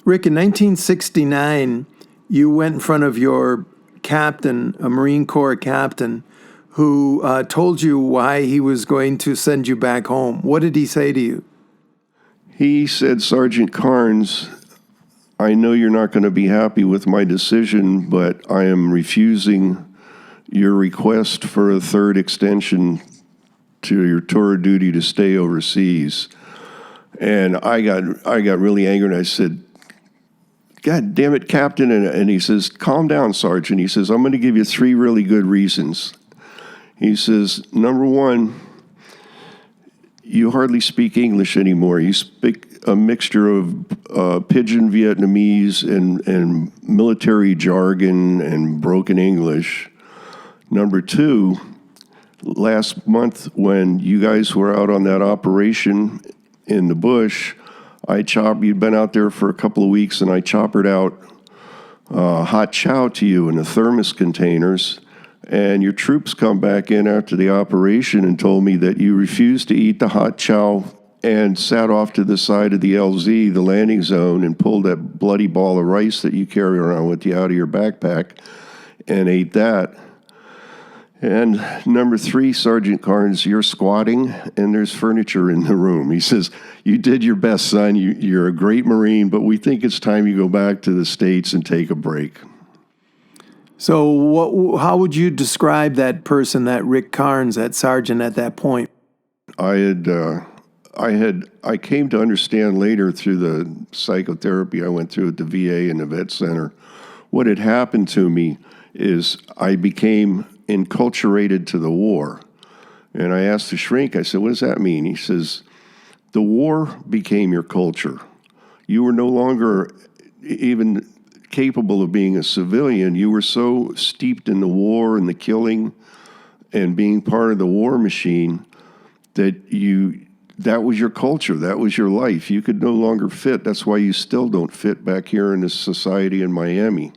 Rick, in 1969, you went in front of your captain, a Marine Corps captain, who told you why he was going to send you back home. What did he say to you? He said, Sergeant Carnes, I know you're not going to be happy with my decision, but I am refusing your request for a third extension to your tour of duty to stay overseas. And I got really angry, and I said, God damn it, Captain. And he says, calm down, Sergeant. He says, I'm going to give you 3 really good reasons. He says, number 1, you hardly speak English anymore. You speak a mixture of pidgin Vietnamese and military jargon and broken English. Number 2, last month when you guys were out on that operation in the bush, you'd been out there for a couple of weeks, and I choppered out hot chow to you in the thermos containers, and your troops come back in after the operation and told me that you refused to eat the hot chow and sat off to the side of the LZ, the landing zone, and pulled that bloody ball of rice that you carry around with you out of your backpack and ate that. And number 3, Sergeant Carnes, you're squatting and there's furniture in the room. He says, you did your best, son. You're a great Marine, but we think it's time you go back to the States and take a break. So how would you describe that person, that Rick Carnes, that sergeant at that point? I came to understand later through the psychotherapy I went through at the VA and the vet center, what had happened to me is I became inculturated to the war. And I asked the shrink, I said, what does that mean? He says, the war became your culture. You were no longer even capable of being a civilian. You were so steeped in the war and the killing and being part of the war machine that was your culture. That was your life. You could no longer fit. That's why you still don't fit back here in this society in Miami.